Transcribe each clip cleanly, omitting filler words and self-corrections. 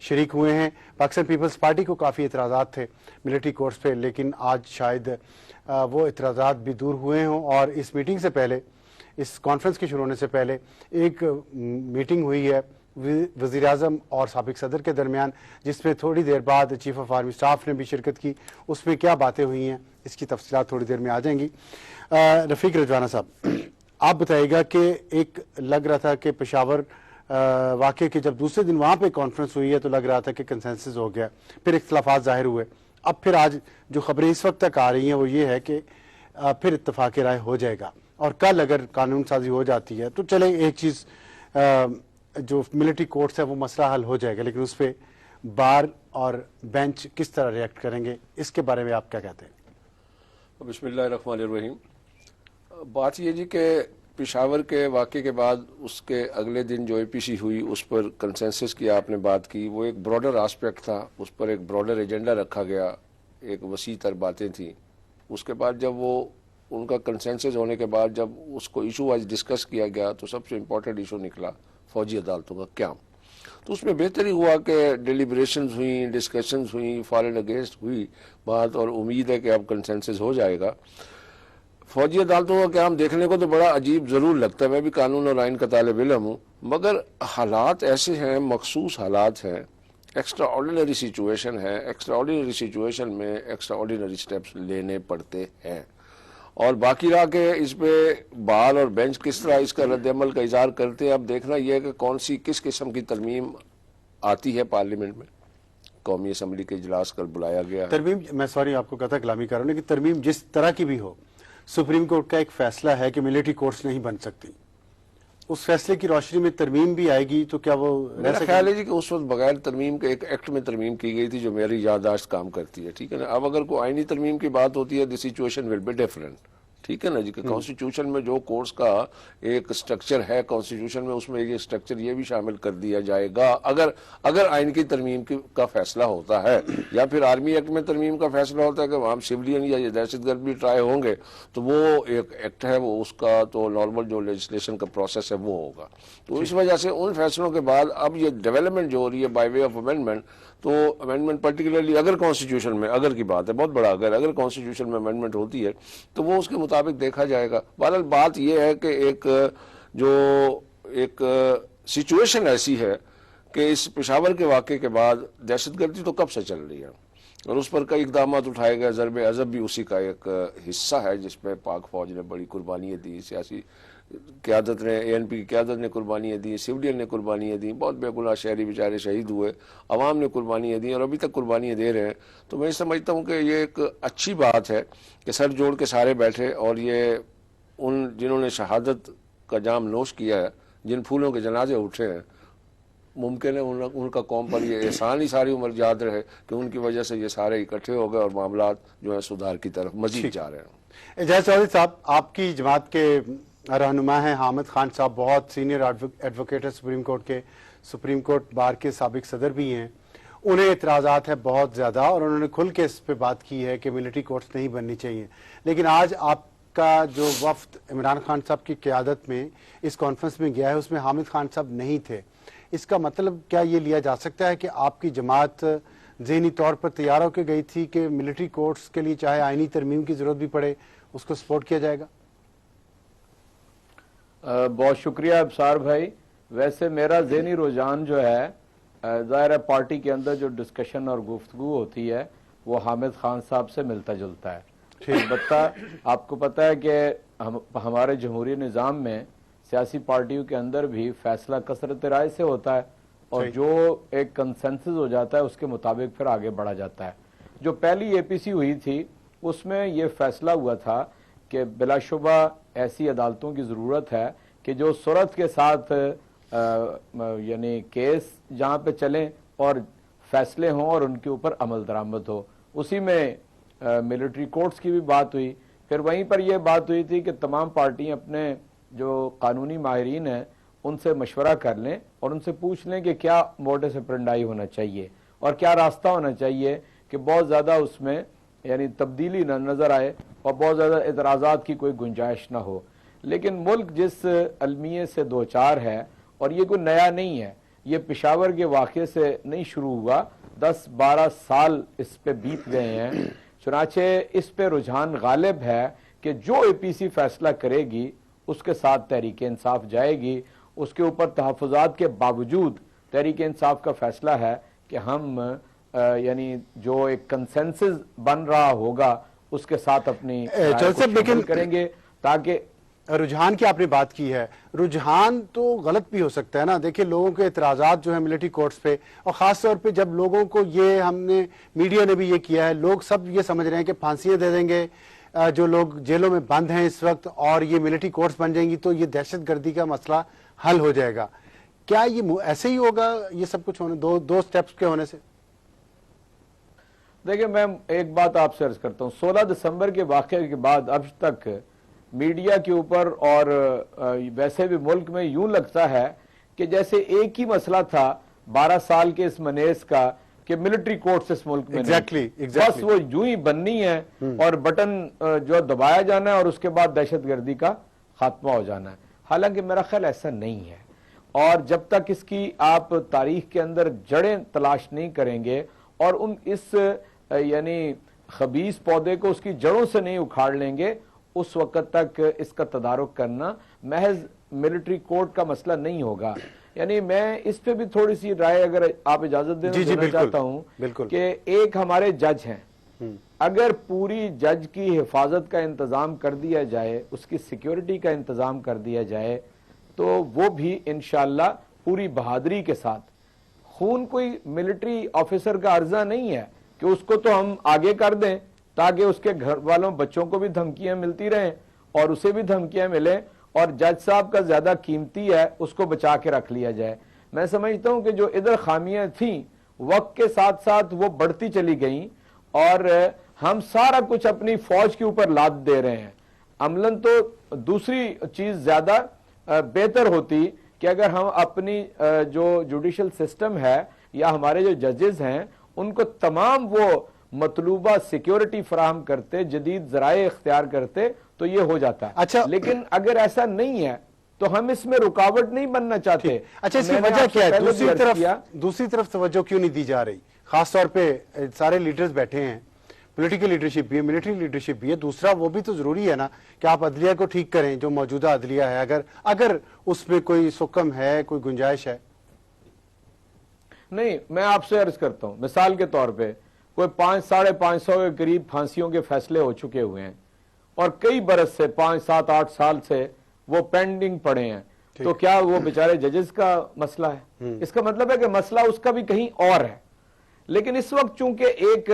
शरीक हुए हैं। पाकिस्तान पीपल्स पार्टी को काफ़ी एतराज़ात थे मिलिट्री कोर्ट्स पे, लेकिन आज शायद वो एतराज़ात भी दूर हुए हों। और इस मीटिंग से पहले, इस कॉन्फ्रेंस के शुरू होने से पहले एक मीटिंग हुई है वज़ीर-ए-आज़म और साबिक सदर के दरमियान, जिसमें थोड़ी देर बाद चीफ ऑफ आर्मी स्टाफ ने भी शिरकत की। उसमें क्या बातें हुई हैं इसकी तफसीलात थोड़ी देर में आ जाएंगी। रफ़ीक रजवाना साहब, आप बताइएगा कि एक लग रहा था कि पेशावर वाक़े के जब दूसरे दिन वहाँ पे कॉन्फ्रेंस हुई है तो लग रहा था कि कंसेंसस हो गया, फिर इख्तलाफात ज़ाहिर हुए। अब फिर आज जो खबरें इस वक्त तक आ रही हैं वो ये है कि फिर इत्तफाक़ राय हो जाएगा और कल अगर कानून साजी हो जाती है तो चले एक चीज़ जो मिलिट्री कोर्ट्स है वो मसला हल हो जाएगा, लेकिन उस पर बार और बेंच किस तरह रिएक्ट करेंगे, इसके बारे में आप क्या कहते हैं? बिस्मिल्लाहिर्रहमानिर्रहीम। बात ये जी कि पेशावर के वाक़े के बाद उसके अगले दिन जो APC हुई उस पर कंसेंसस की आपने बात की, वो एक ब्रॉडर आस्पेक्ट था, उस पर एक ब्रॉडर एजेंडा रखा गया, एक वसी तर बातें थी। उसके बाद जब वो उनका कंसेंसस होने के बाद जब उसको इशू वाइज डिस्कस किया गया तो सबसे इम्पोर्टेंट इशू निकला फौजी अदालतों का क्याम। तो उसमें बेहतरी हुआ कि डिलिब्रेशंस हुई, डिस्कशंस हुई, फॉर एंड अगेंस्ट हुई बात, और उम्मीद है कि अब कंसेंसस हो जाएगा। फौजी अदालतों का क्याम देखने को तो बड़ा अजीब ज़रूर लगता है, मैं भी कानून और आइन का तालिब इल्म हूँ, मगर हालात ऐसे हैं, मखसूस हालात हैं, एक्स्ट्रा ऑर्डिनरी सिचुएशन है, एक्स्ट्रा ऑर्डिनरी सिचुएशन में एक्स्ट्रा ऑर्डिनरी स्टेप्स लेने पड़ते हैं। और बाकी रहा कि इस पे बार और बेंच किस तरह इसका रद्द-ए-अमल का इज़हार करते हैं। अब देखना यह है कि कौन सी किस किस्म की तरमीम आती है पार्लियामेंट में। कौमी असम्बली के इजलास कल बुलाया गया है। तरमीम, मैं सॉरी आपको कहता कलामी कर रहा हूँ, लेकिन तरमीम जिस तरह की भी हो, सुप्रीम कोर्ट का एक फैसला है कि मिलिट्री कोर्ट्स नहीं बन सकती, उस फैसले की रोशनी में तरमीम भी आएगी तो क्या वो मेरा ख्याल है जी कि उस वक्त बगैर तरमीम के एक एक्ट में तरमीम की गई थी जो मेरी याददाश्त काम करती है, ठीक है ना। अब अगर कोई आईनी तरमीम की बात होती है the situation will be different, ठीक है ना जी। कि कॉन्स्टिट्यूशन में जो कोर्ट्स का एक स्ट्रक्चर है कॉन्स्टिट्यूशन में, उसमें ये स्ट्रक्चर ये भी शामिल कर दिया जाएगा अगर आइन की तरमीम का फैसला होता है, या फिर आर्मी एक्ट में तरमीम का फैसला होता है कि वहाँ सिविलियन या दहशतगर्द भी ट्राई होंगे, तो वो एक एक्ट है, वो उसका तो नॉर्मल जो लेजिस्लेशन का प्रोसेस है वो होगा। तो इस वजह से उन फैसलों के बाद अब ये डेवलपमेंट जो हो रही है बाय वे ऑफ अमेंडमेंट, तो अमेंडमेंट पर्टिकुलरली अगर कॉन्स्टिट्यूशन में, अगर की बात है बहुत बड़ा अगर कॉन्स्टिट्यूशन में अमेंडमेंट होती है तो वो उसके मुताबिक देखा जाएगा। बहरहाल बात यह है कि एक सिचुएशन ऐसी है कि इस पेशावर के वाक़े के बाद दहशतगर्दी तो कब से चल रही है और उस पर कई इक़दाम उठाए गए। ज़रब अज़ब भी उसी का एक हिस्सा है जिसमें पाक फौज ने बड़ी कुर्बानियाँ दी, सियासी क़यादत ने, ANP की क़यादत ने कुर्बानियाँ दी, सिविलियन ने कुर्बानियाँ दी, बहुत बेगुनाह शहरी बेचारे शहीद हुए, अवाम ने कुर्बानियाँ दी और अभी तक कुर्बानियाँ दे रहे हैं। तो मैं समझता हूँ कि ये एक अच्छी बात है कि सर जोड़ के सारे बैठे और ये उन जिन्होंने शहादत का जाम नोश किया है, जिन फूलों के जनाजे उठे हैं, मुमकिन है उनका कौम पर ये एहसान ही सारी उम्र याद रहे कि उनकी वजह से ये सारे इकट्ठे हो गए और मामलात जो है सुधार की तरफ मजीद जा रहे हैं। एजाज चौधरी साहब, आपकी जमात के रहनुमा हैं हामिद खान साहब, बहुत सीनियर एडवोकेट है सुप्रीम कोर्ट के, सुप्रीम कोर्ट बार के साबिक सदर भी हैं। उन्हें एतराज़ात है बहुत ज़्यादा और उन्होंने खुल के इस पर बात की है कि मिलिट्री कोर्ट्स नहीं बननी चाहिए। लेकिन आज आपका जो वफ्द इमरान खान साहब की क़यादत में इस कॉन्फ्रेंस में गया है उसमें हामिद खान साहब नहीं थे। इसका मतलब क्या ये लिया जा सकता है कि आपकी जमात ज़हनी तौर पर तैयार होकर गई थी कि मिलिट्री कोर्ट्स के लिए चाहे आइनी तरमीम की ज़रूरत भी पड़े उसको सपोर्ट किया जाएगा? बहुत शुक्रिया अबसार भाई। वैसे मेरा ज़हनी रुझान जो है, ज़ाहिर है पार्टी के अंदर जो डिस्कशन और गुफ्तगू होती है वो हामिद खान साहब से मिलता जुलता है। अलबत्ता आपको पता है कि हमारे जमहूरी निज़ाम में सियासी पार्टियों के अंदर भी फैसला कसरत राय से होता है और जो एक कंसेंसस हो जाता है उसके मुताबिक फिर आगे बढ़ा जाता है। जो पहली APC हुई थी उसमें ये फैसला हुआ था कि बिलाशुबा ऐसी अदालतों की ज़रूरत है कि जो सूरत के साथ यानी केस जहाँ पे चलें और फैसले हों और उनके ऊपर अमल दरामद हो। उसी में मिलिट्री कोर्ट्स की भी बात हुई। फिर वहीं पर यह बात हुई थी कि तमाम पार्टियां अपने जो कानूनी माहिरीन हैं उनसे मशवरा कर लें और उनसे पूछ लें कि क्या मोडस ऑपरेंडी होना चाहिए और क्या रास्ता होना चाहिए कि बहुत ज़्यादा उसमें यानी तब्दीली न नज़र आए और बहुत ज़्यादा एतराज़ात की कोई गुंजाइश ना हो। लेकिन मुल्क जिस अलमिये से दो चार है, और ये कोई नया नहीं है, ये पेशावर के वाक़े से नहीं शुरू हुआ, 10-12 साल इस पे बीत गए हैं। चुनाचे इस पे रुझान गालिब है कि जो APC फैसला करेगी उसके साथ तहरीक इंसाफ जाएगी। उसके ऊपर तहफ़्फ़ुज़ात के बावजूद तहरीक इंसाफ का फैसला है कि हम यानी जो एक कंसेंसस बन रहा होगा उसके साथ अपनी राय को शामिल करेंगे। ताकि रुझान की आपने बात की है, रुझान तो गलत भी हो सकता है ना। देखिए, लोगों के एतराज़ात जो है मिलिट्री कोर्ट्स पे, और ख़ास तौर पे जब लोगों को ये, हमने मीडिया ने भी ये किया है, लोग सब ये समझ रहे हैं कि फांसियाँ दे देंगे जो लोग जेलों में बंद हैं इस वक्त, और ये मिलिट्री कोर्ट्स बन जाएंगी तो ये दहशतगर्दी का मसला हल हो जाएगा। क्या ये ऐसे ही होगा, ये सब कुछ होने दो स्टेप्स के होने से? देखिए, मैं एक बात आपसे अर्ज करता हूँ, 16 दिसंबर के वाक़े के बाद अब तक मीडिया के ऊपर और वैसे भी मुल्क में यूं लगता है कि जैसे एक ही मसला था 12 साल के इस मनेस का कि मिलिट्री कोर्ट्स इस मुल्क में बस वो यूं ही बननी है और बटन जो दबाया जाना है और उसके बाद दहशतगर्दी का खात्मा हो जाना है। हालांकि मेरा ख्याल ऐसा नहीं है, और जब तक इसकी आप तारीख के अंदर जड़ें तलाश नहीं करेंगे और उन इस यानी खबीस पौधे को उसकी जड़ों से नहीं उखाड़ लेंगे, उस वक्त तक इसका तदारुक करना महज मिलिट्री कोर्ट का मसला नहीं होगा। यानी मैं इस पे भी थोड़ी सी राय अगर आप इजाजत देना चाहता हूं कि एक हमारे जज हैं, अगर पूरी जज की हिफाजत का इंतजाम कर दिया जाए, उसकी सिक्योरिटी का इंतजाम कर दिया जाए, तो वो भी इंशाअल्लाह पूरी बहादुरी के साथ, खून कोई मिलिट्री ऑफिसर का अर्जा नहीं है कि उसको तो हम आगे कर दें ताकि उसके घर वालों बच्चों को भी धमकियां मिलती रहें और उसे भी धमकियां मिलें, और जज साहब का ज्यादा कीमती है उसको बचा के रख लिया जाए। मैं समझता हूं कि जो इधर खामियां थी वक्त के साथ साथ वो बढ़ती चली गई और हम सारा कुछ अपनी फौज के ऊपर लाद दे रहे हैं। अमलन तो दूसरी चीज ज्यादा बेहतर होती कि अगर हम अपनी जो जुडिशल सिस्टम है या हमारे जो जजेस हैं उनको तमाम वो मतलूबा सिक्योरिटी फराहम करते, जदीद जराए इख्तियार करते, तो ये हो जाता है। अच्छा, लेकिन अगर ऐसा नहीं है तो हम इसमें रुकावट नहीं बनना चाहते। अच्छा, इसकी वजह क्या है? दूसरी तरफ तवज्जो क्यों नहीं दी जा रही? खासतौर पे सारे लीडर्स बैठे हैं, पॉलिटिकल लीडरशिप भी है, मिलिट्री लीडरशिप भी है, दूसरा वो भी तो जरूरी है ना कि आप अदलिया को ठीक करें, जो मौजूदा अदलिया है, अगर उसमें कोई सुकम है, कोई गुंजाइश है। नहीं, मैं आपसे अर्ज करता हूं, मिसाल के तौर पे कोई 500-550 के करीब फांसियों के फैसले हो चुके हुए हैं और कई बरस से 5, 7, 8 साल से वो पेंडिंग पड़े हैं, तो क्या वो बेचारे जजेस का मसला है? इसका मतलब है कि मसला उसका भी कहीं और है। लेकिन इस वक्त चूंकि एक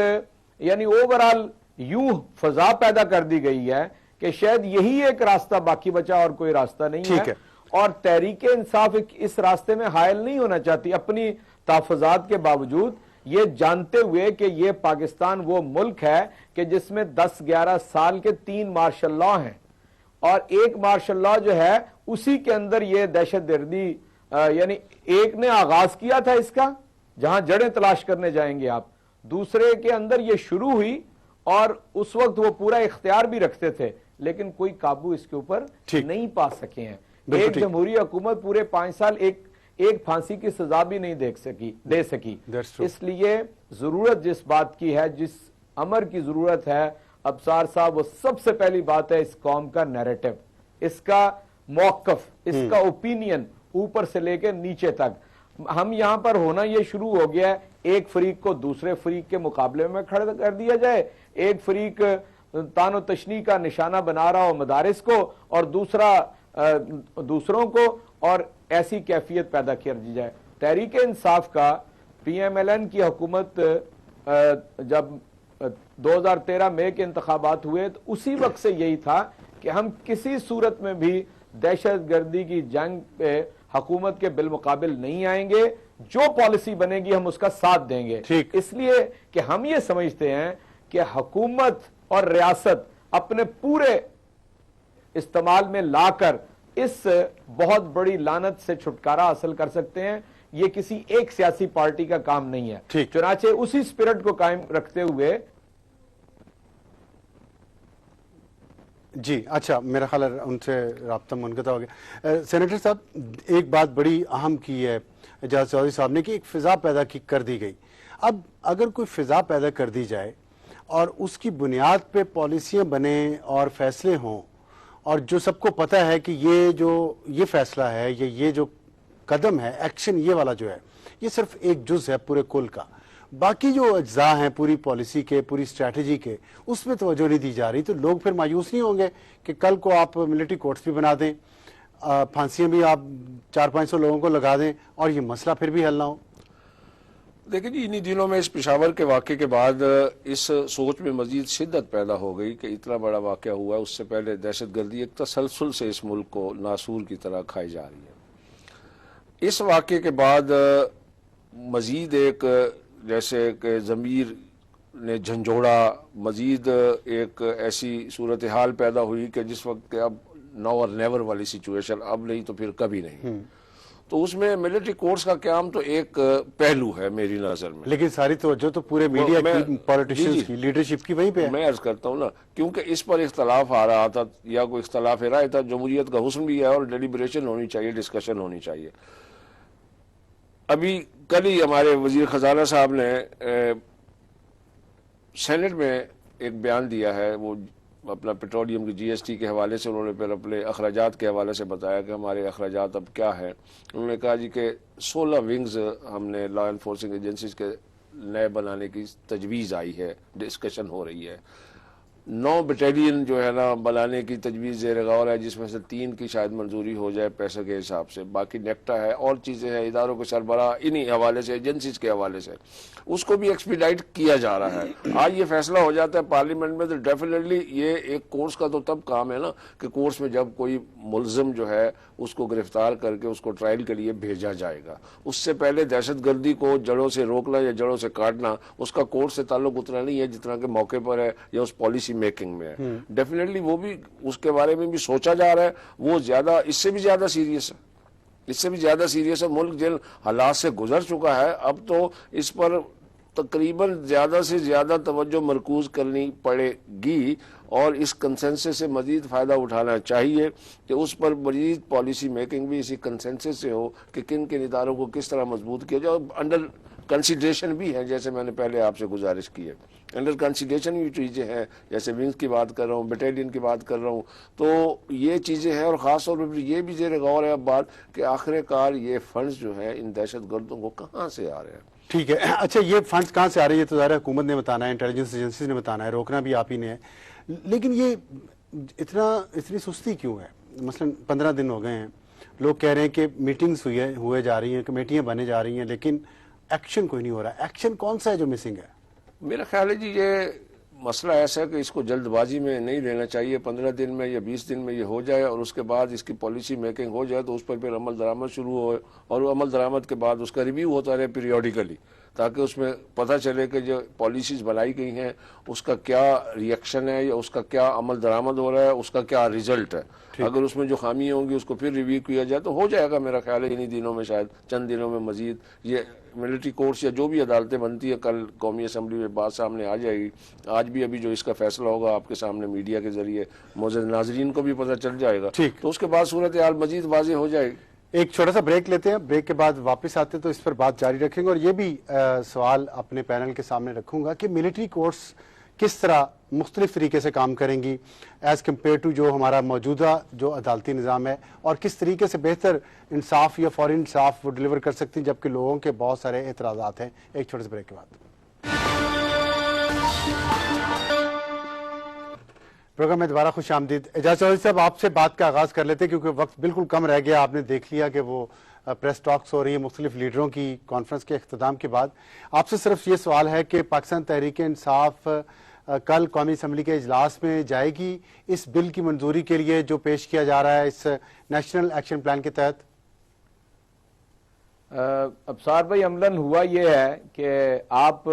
यानी ओवरऑल यूं फजा पैदा कर दी गई है कि शायद यही एक रास्ता बाकी बचा और कोई रास्ता नहीं है, और तहरीक इंसाफ इस रास्ते में हायल नहीं होना चाहती अपनी तहफ़्फ़ुज़ात के बावजूद, ये जानते हुए कि ये पाकिस्तान वो मुल्क है कि जिसमें 10-11 साल के 3 मार्शल लॉ हैं और एक मार्शल लॉ जो है उसी के अंदर ये दहशतगर्दी यानी एक ने आगाज किया था इसका, जहां जड़ें तलाश करने जाएंगे आप, दूसरे के अंदर ये शुरू हुई और उस वक्त वो पूरा इख्तियार भी रखते थे, लेकिन कोई काबू इसके ऊपर नहीं पा सके हैं। एक जमहूरी हुकूमत पूरे 5 साल एक फांसी की सजा भी नहीं दे सकी। इसलिए जरूरत जिस बात की है, जिस अमर की जरूरत है अबसार साहब, वो सबसे पहली बात है इस कौम का नैरेटिव, इसका मौकफ, इसका ओपिनियन ऊपर से लेकर नीचे तक। हम यहां पर होना ये शुरू हो गया है, एक फरीक को दूसरे फरीक के मुकाबले में खड़ा कर दिया जाए, एक फरीक तानो तशनी का निशाना बना रहा हो मदारिस को और दूसरा दूसरों को, और ऐसी कैफियत पैदा कर दी जाए। तहरीक इंसाफ का PMLN की हुकूमत जब 2013 मई के इंतखाबात हुए तो उसी वक्त से यही था कि हम किसी सूरत में भी दहशतगर्दी की जंग पे हुकूमत के बिलमुकाबिल नहीं आएंगे, जो पॉलिसी बनेगी हम उसका साथ देंगे। इसलिए कि हम ये समझते हैं कि हुकूमत और रियासत अपने पूरे इस्तेमाल में लाकर इस बहुत बड़ी लानत से छुटकारा हासिल कर सकते हैं। ये किसी एक सियासी पार्टी का काम नहीं है। चुनाचे उसी स्पिरिट को कायम रखते हुए जी अच्छा, मेरा ख्याल है उनसे राब्ता मुनक़ता हो गया। सेनेटर साहब, एक बात बड़ी अहम की है एजाज चौधरी साहब ने कि एक फ़िज़ा पैदा कर दी गई। अब अगर कोई फ़िज़ा पैदा कर दी जाए और उसकी बुनियाद पे पॉलिसियाँ बने और फैसले हों, और जो सबको पता है कि ये फैसला है, ये जो कदम है, एक्शन ये वाला जो है, ये सिर्फ एक जुज़ है पूरे कुल का, बाकी जो अज्जा हैं पूरी पॉलिसी के, पूरी स्ट्रैटेजी के, उसमें तवज्जो नहीं दी जा रही, तो लोग फिर मायूस नहीं होंगे कि कल को आप मिलिट्री कोर्ट्स भी बना दें, फांसियां भी आप 400-500 लोगों को लगा दें और ये मसला फिर भी हल ना हो? देखिए जी, इन्हीं दिनों में इस पेशावर के वाक़े के बाद इस सोच में मजीद शिद्दत पैदा हो गई कि इतना बड़ा वाक़या हुआ है, उससे पहले दहशतगर्दी एक तसलसल से इस मुल्क को नासूर की तरह खाई जा रही है। इस वाक़े के बाद मजीद एक जैसे कि ज़मीर ने झंझोड़ा, मजीद एक ऐसी सूरत हाल पैदा हुई कि जिस वक्त के अब नाउ और नेवर वाली सिचुएशन, अब नहीं तो फिर कभी नहीं। तो उसमें मिलिट्री कोर्ट्स का क्याम तो एक पहलू है मेरी नज़र में, लेकिन सारी तवज्जो तो पूरे मीडिया की, पॉलिटिशियंस की, लीडरशिप की वहीं पे है। मैं अर्ज करता हूँ ना, क्योंकि इस पर इख्तलाफ आ रहा था या कोई इख्तलाफ राय था, जमहूरियत का हुस्न भी है और डेलिब्रेशन होनी चाहिए, डिस्कशन होनी चाहिए। अभी कल ही हमारे वजीर खजाना साहब ने सेनेट में एक बयान दिया है, वो अपना पेट्रोलियम की GST के हवाले से उन्होंने फिर अपने अखराजात के हवाले से बताया कि हमारे अखराजात अब क्या है। उन्होंने कहा जी कि 16 विंग्स हमने लॉ एनफोर्सिंग एजेंसीज के नए बनाने की तजवीज़ आई है, डिस्कशन हो रही है। 9 बटालियन जो है ना बनाने की तजवीज़ ज़ेर गौर है, जिसमें से 3 की शायद मंजूरी हो जाए पैसे के हिसाब से, बाकी नेक्टा है और चीज़ें हैं, इदारों के सरबराह इन्हीं हवाले से, एजेंसीज के हवाले से उसको भी एक्सपीडाइट किया जा रहा है। आज ये फैसला हो जाता है पार्लियामेंट में तो डेफिनेटली ये एक कोर्स का तो तब काम है ना कि कोर्स में जब कोई मुलजिम जो है उसको गिरफ्तार करके उसको ट्रायल के लिए भेजा जाएगा। उससे पहले दहशतगर्दी को जड़ों से रोकना या जड़ों से काटना, उसका कोर्स से ताल्लुक उतना नहीं है जितना कि मौके पर है या उस पॉलिसी मेकिंग में है। डेफिनेटली वो भी, उसके बारे में भी सोचा जा रहा है, वो ज्यादा, इससे भी ज्यादा सीरियस है, इससे भी ज्यादा सीरियस है। मुल्क जिन हालात से गुजर चुका है, अब तो इस पर तकरीबन ज्यादा से ज्यादा तवज्जो मरकूज करनी पड़ेगी और इस कंसेंसस से मजीद फ़ायदा उठाना चाहिए कि उस पर मजीद पॉलिसी मेकिंग भी इसी कंसेंसस से हो कि किन किन इदारों को किस तरह मजबूत किया जाए। अंडर कंसिडरेशन भी है, जैसे मैंने पहले आपसे गुजारिश की है, अंडर कंसिडरेशन भी चीज़ें हैं, जैसे विंग्स की बात कर रहा हूँ, बटालियन की बात कर रहा हूँ, तो ये चीज़ें हैं। और ख़ास तौर पर ये भी ज़ेर गौर है अब बात कि आखिरकार ये फंड्स जो है इन दहशत गर्दों को कहाँ से आ रहे हैं। ठीक है, अच्छा ये फंड्स कहाँ से आ रहे हैं ये तो ज़ाहिर है हुकूमत ने बताना है, इंटेलिजेंस एजेंसीज ने बताना है, रोकना भी आप ही ने है, लेकिन ये इतनी सुस्ती क्यों है? मसलन 15 दिन हो गए हैं, लोग कह रहे हैं कि मीटिंग्स हुए जा रही हैं, कमेटियां बने जा रही हैं, लेकिन एक्शन कोई नहीं हो रहा। एक्शन कौन सा है जो मिसिंग है? मेरा ख्याल है जी ये मसला ऐसा है कि इसको जल्दबाजी में नहीं लेना चाहिए। 15 दिन में या 20 दिन में ये हो जाए और उसके बाद इसकी पॉलिसी मेकिंग हो जाए तो उस पर फिर अमल दरामद शुरू हो और अमल दरामद के बाद उसका रिव्यू होता रहे पीरियोडिकली, ताकि उसमें पता चले कि जो पॉलिसीज़ बनाई गई हैं उसका क्या रिएक्शन है या उसका क्या अमल दरामद हो रहा है, उसका क्या रिजल्ट है। अगर उसमें जो खामियाँ होंगी उसको फिर रिव्यू किया जाए तो हो जाएगा। मेरा ख्याल है इन्हीं दिनों में, शायद चंद दिनों में मजीद ये मिलिट्री कोर्ट्स या जो भी अदालतें बनती है कल कौमी असम्बली में बात सामने आ जाएगी। आज भी अभी जो इसका फैसला होगा आपके सामने मीडिया के जरिए मौजूद नाजरीन को भी पता चल जाएगा, तो उसके बाद सूरत हाल मजीद वाज़ेह हो जाएगी। एक छोटा सा ब्रेक लेते हैं, ब्रेक के बाद वापस आते हैं तो इस पर बात जारी रखेंगे और ये भी सवाल अपने पैनल के सामने रखूंगा कि मिलिट्री कोर्ट्स किस तरह मुख्तलिफ तरीके से काम करेंगी एज़ कम्पेयर टू जो हमारा मौजूदा जो अदालती निज़ाम है, और किस तरीके से बेहतर इंसाफ या फौरी इंसाफ वो डिलीवर कर सकती हैं, जबकि लोगों के बहुत सारे एतराज़ात हैं। एक छोटे से ब्रेक के बाद प्रोग्राम में दोबारा खुश आमदीद। एजाज चौधरी साहब, आपसे बात का आगाज़ कर लेते हैं क्योंकि वक्त बिल्कुल कम रह गया। आपने देख लिया कि वो प्रेस टॉक्स हो रही है मुख्तलिफ लीडरों की कॉन्फ्रेंस के अख्ताम के बाद। आपसे सिर्फ ये सवाल है कि पाकिस्तान तहरीक इंसाफ कल कौमी असम्बली के इजलास में जाएगी इस बिल की मंजूरी के लिए जो पेश किया जा रहा है इस नेशनल एक्शन प्लान के तहत? अबसार भाई, अमलन हुआ ये है कि आप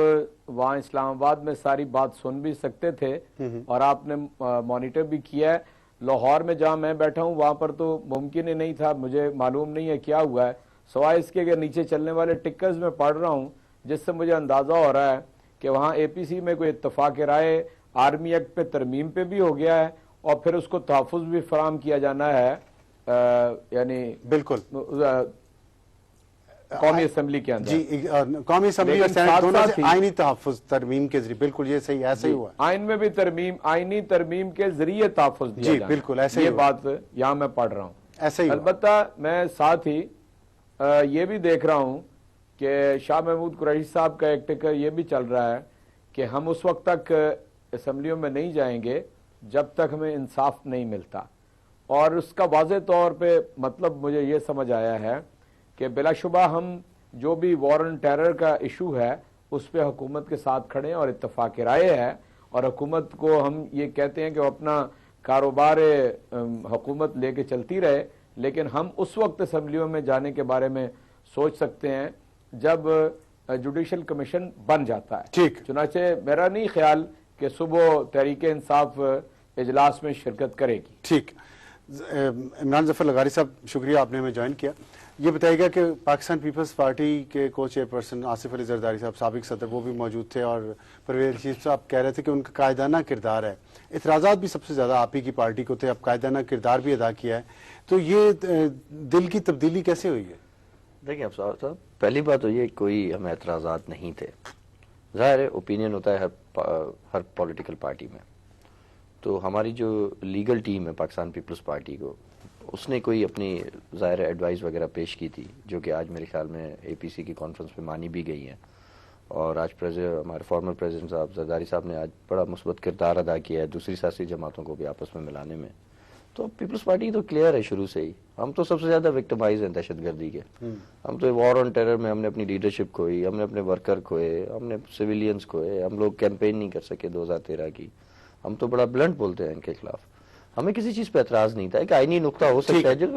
वहाँ इस्लामाबाद में सारी बात सुन भी सकते थे और आपने मॉनिटर भी किया है। लाहौर में जहाँ मैं बैठा हूँ वहाँ पर तो मुमकिन ही नहीं था, मुझे मालूम नहीं है क्या हुआ है, सवाए इसके कि नीचे चलने वाले टिकर्स में पढ़ रहा हूँ जिससे मुझे अंदाज़ा हो रहा है कि वहाँ APC में कोई इत्तफाक राय आर्मी एक्ट पे तरमीम पे भी हो गया है और फिर उसको तहफ़्फ़ुज़ भी फराहम किया जाना है, यानी बिल्कुल कौमी असम्बली के अंदर। जी, कौमी असम्बली और लेकिन सेनेट दोनों साथ-साथ से ही- आईनी तहफ़्फ़ुज़ तरमीम के जरिए, बिल्कुल ये सही, ऐसा ही हुआ। आइन में भी आईनी तरमीम के जरिए तहफ़्फ़ुज़ दिया जी, जाना। बिल्कुल, ऐसे ही ये हुआ। बात यहाँ मैं पढ़ रहा हूँ। ऐसा ही हुआ। अलबत्ता मैं साथ ही ये भी देख रहा हूँ कि शाह महमूद कुरैशी साहब का एक टिकर ये भी चल रहा है कि हम उस वक्त तक असम्बलियों में नहीं जाएंगे जब तक हमें इंसाफ नहीं मिलता। और उसका वाज़ेह तौर पे मतलब मुझे ये समझ आया है कि बिलाशुबा हम जो भी वॉर ऑन टेरर का इशू है उस पर हुकूमत के साथ खड़े हैं और इत्तफाक राय है, और हुकूमत को हम ये कहते हैं कि वो अपना कारोबार हुकूमत लेके चलती रहे, लेकिन हम उस वक्त असम्बलियों में जाने के बारे में सोच सकते हैं जब जुडिशल कमीशन बन जाता है। ठीक। चुनाचे मेरा नहीं ख्याल कि सुबह तहरीक इंसाफ इजलास में शिरकत करेगी। ठीक। इमरान जफर लगारी साहब, शुक्रिया आपने हमें ज्वाइन किया। ये बताइएगा कि पाकिस्तान पीपल्स पार्टी के को चेयरपर्सन आसिफ अली जरदारी साहब, साबिक सदर, वो भी मौजूद थे और परवेज रशीद साहब कह रहे थे कि उनका कायदाना किरदार है। इतराज़ात भी सबसे ज़्यादा आप ही की पार्टी को थे, अब कायदाना किरदार भी अदा किया है, तो ये दिल की तब्दीली कैसे हुई है? देखिए अफसार साहब, पहली बात तो ये कोई हमें एतराज़ात नहीं थे। ज़ाहिर है ओपिनियन होता है हर पॉलिटिकल पार्टी में। तो हमारी जो लीगल टीम है पाकिस्तान पीपल्स पार्टी को, उसने कोई अपनी ज़ाहिर एडवाइस वगैरह पेश की थी, जो कि आज मेरे ख्याल में APC की कॉन्फ्रेंस में मानी भी गई है। और आज हमारे फॉर्मर प्रेसिडेंट साहब जरदारी साहब ने आज बड़ा मुस्बत किरदार अदा किया है दूसरी सियासी जमातों को भी आपस में मिलाने में। तो पीपल्स पार्टी तो क्लियर है शुरू से ही, हम तो सबसे ज़्यादा विक्टिमाइज हैं दहशतगर्दी के। हम तो वॉर ऑन टेरर में हमने अपनी लीडरशिप खोई, हमने अपने वर्कर खोए, हमने सिविलियंस खोए, हम लोग कैंपेन नहीं कर सके 2013 की। हम तो बड़ा ब्लंट बोलते हैं इनके खिलाफ। हमें किसी चीज पे एतराज नहीं था, एक आईनी नुक्ता हो सकता है जो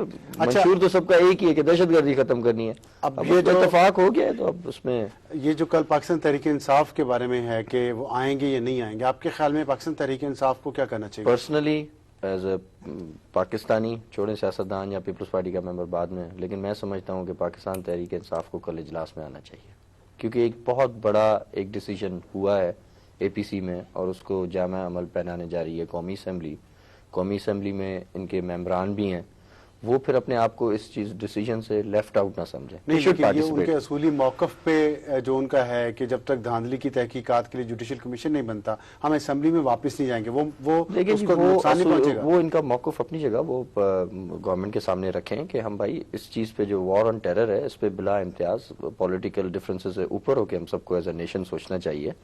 मंशूर तो सबका एक ही है कि दहशतगर्दी खत्म करनी है। अब ये जो इत्तेफाक हो गया है तो अब उसमें ये जो कल पाकिस्तान तहरीक इंसाफ के बारे में है कि वो आएंगे या नहीं आएंगे, आपके ख्याल में पाकिस्तान तहरीक इंसाफ को क्या करना चाहिए? पर्सनली एज ए पाकिस्तानी, छोड़े सियासतदान या पीपल्स पार्टी का मेंबर बाद में, लेकिन मैं समझता हूँ कि पाकिस्तान तहरीक इंसाफ को कल इजलास में आना चाहिए, क्योंकि एक बहुत बड़ा एक डिसीजन हुआ है APC में और उसको जामा अमल पहनाने जा रही है कौमी असम्बली में इनके मेंबरान भी हैं, वो फिर अपने आप को इस चीज डिसीजन से लेफ्ट आउट ना समझे। नहीं, ये उनके असूली मौकफ पे जो उनका है कि जब तक धांधली की तहकीकात के लिए जुडिशल कमीशन नहीं बनता हम असम्बली में वापस नहीं जाएंगे, वो उसको नुकसान नहीं पहुंचेगा। वो इनका मौकफ अपनी जगह वो गवर्नमेंट के सामने रखें कि हम भाई इस चीज पे जो वॉर ऑन टेरर है इस पे बिला इम्तियाज पॉलिटिकल डिफरेंसेस से ऊपर होकर हम सबको एज ए नेशन सोचना चाहिए।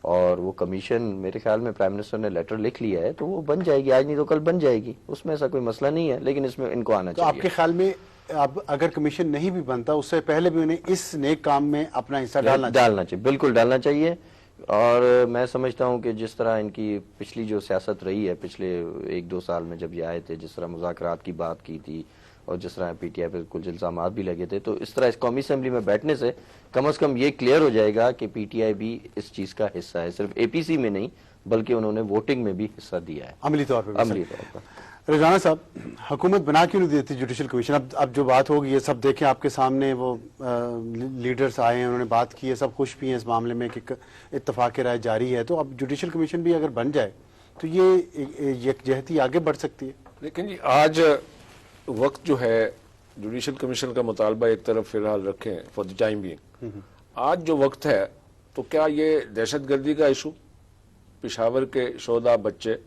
और वो कमीशन मेरे ख्याल में प्राइम मिनिस्टर ने लेटर लिख लिया है, तो वो बन जाएगी, आज नहीं तो कल बन जाएगी, उसमें ऐसा कोई मसला नहीं है, लेकिन इसमें इनको आना चाहिए। आपके ख्याल में अब अगर कमीशन नहीं भी बनता उससे पहले भी उन्हें इस नेक काम में अपना हिस्सा डालना चाहिए, बिल्कुल डालना चाहिए। और मैं समझता हूँ कि जिस तरह इनकी पिछली जो सियासत रही है पिछले 1-2 साल में जब ये आए थे, जिस तरह मुज़ाकरात की बात की थी और जिस तरह PTI पे कुछ इल्जामात भी लगे थे, तो इस तरह इस कौमी असम्बली में बैठने से कम से कम ये क्लियर हो जाएगा कि PTI भी इस चीज का हिस्सा है, सिर्फ APC में नहीं बल्कि उन्होंने वोटिंग में भी हिस्सा दिया है अमली तौर पर। अमली तौर पर रोजाना साहब, हुकूमत बना क्यों नहीं देती जुडिशल कमीशन? अब जो बात होगी ये सब देखें आपके सामने, वो लीडर्स आए हैं, उन्होंने बात की है, सब खुश भी हैं इस मामले में कि इत्तफाक राय जारी है, तो अब जुडिशल कमीशन भी अगर बन जाए तो ये यकजहती आगे बढ़ सकती है। लेकिन जी आज वक्त जो है जुडिशल कमीशन का मुतालबा एक तरफ फिलहाल रखें फॉर द टाइम बीइंग, आज जो वक्त है तो क्या ये दहशतगर्दी का इशू, पेशावर के शोधा बच्चे,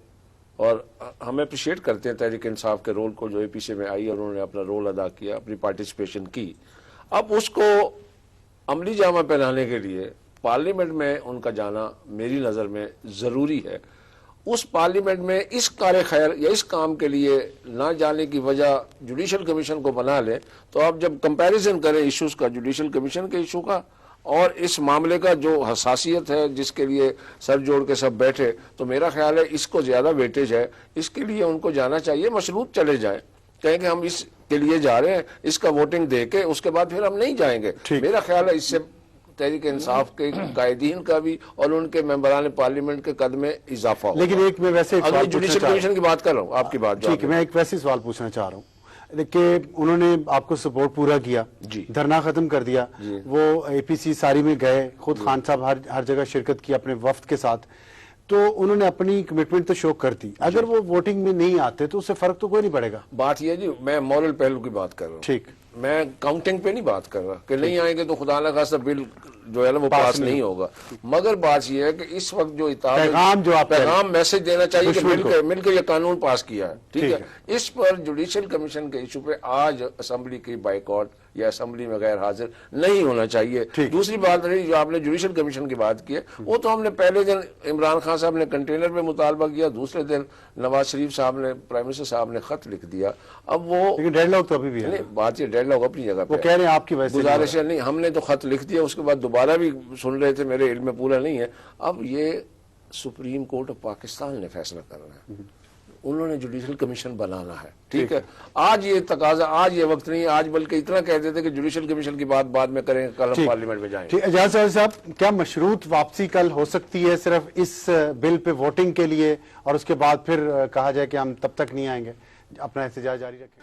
और हम अप्रिशिएट करते हैं तहरीक इंसाफ के रोल को जो APC में आई और उन्होंने अपना रोल अदा किया, अपनी पार्टिसिपेशन की। अब उसको अमली जामा पहनाने के लिए पार्लियामेंट में उनका जाना मेरी नज़र में ज़रूरी है। उस पार्लियामेंट में इस कार्य खैर या इस काम के लिए ना जाने की वजह जुडिशल कमीशन को बना ले, तो आप जब कंपैरिजन करें इश्यूज का, जुडिशल कमीशन के इशू का और इस मामले का जो हसासियत है जिसके लिए सर जोड़ के सब बैठे, तो मेरा ख्याल है इसको ज्यादा वेटेज है, इसके लिए उनको जाना चाहिए, मशरूत चले जाए, कहें कि हम इसके लिए जा रहे हैं, इसका वोटिंग दे के उसके बाद फिर हम नहीं जाएंगे। मेरा ख्याल है इससे तहरीक इंसाफ के कायदीन का भी और उनके मेंबरान पार्लियामेंट के कद में इजाफा होगा। लेकिन एक मैं वैसे जुडिशल कमीशन की बात कर रहा हूँ, आपकी बात ठीक है, मैं एक वैसे सवाल पूछना चाह रहा हूँ कि उन्होंने आपको सपोर्ट पूरा किया, धरना खत्म कर दिया, वो APC सारी में गए, खुद खान साहब हर जगह शिरकत की अपने वफ्द के साथ, तो उन्होंने अपनी कमिटमेंट तो शो कर दी, अगर वो वोटिंग में नहीं आते तो उससे फर्क तो कोई नहीं पड़ेगा। बात यह है जी, मैं मॉरल पहलू की बात कर रहा हूँ, ठीक, मैं काउंटिंग पे नहीं बात कर रहा कि नहीं आएंगे तो खुदा ना खास्ता बिल जो है ना वो पास नहीं होगा। मगर बात यह है कि इस वक्त जो पैगाम मैसेज देना चाहिए कि मिलकर ये कानून पास किया है, ठीक है। इस पर जुडिशियल कमीशन के इशू पे आज असेंबली की बाइकआउट या असेंबली में गैर हाजिर नहीं होना चाहिए। दूसरी बात रही जो आपने जुडिशियल कमीशन की बात की है, वो तो हमने पहले दिन इमरान खान साहब ने कंटेनर पे मुतालबा किया, दूसरे दिन नवाज शरीफ साहब ने, प्राइम मिनिस्टर साहब ने खत लिख दिया। अब वो लेकिन डेडलॉक तो अभी भी है, बात ये डेडलॉक अपनी जगह पे, वो कह रहे हैं आपकी वजह से गुजारिश है नहीं, हमने तो खत लिख दिया, उसके बाद दोबारा भी सुन रहे थे, मेरे इल्म में पूरा नहीं है। अब ये सुप्रीम कोर्ट ऑफ पाकिस्तान ने फैसला करना है, उन्होंने जुडिशियल कमीशन बनाना है, ठीक है। आज ये तकाजा, आज ये वक्त नहीं, आज बल्कि इतना कह देते कि जुडिशियल कमीशन की बात बाद में करेंगे, कल हम पार्लियामेंट में जाएंगे। एजाज साहब, क्या मशरूत वापसी कल हो सकती है सिर्फ इस बिल पे वोटिंग के लिए, और उसके बाद फिर कहा जाए कि हम तब तक नहीं आएंगे, अपना एहतजाज जारी रखें?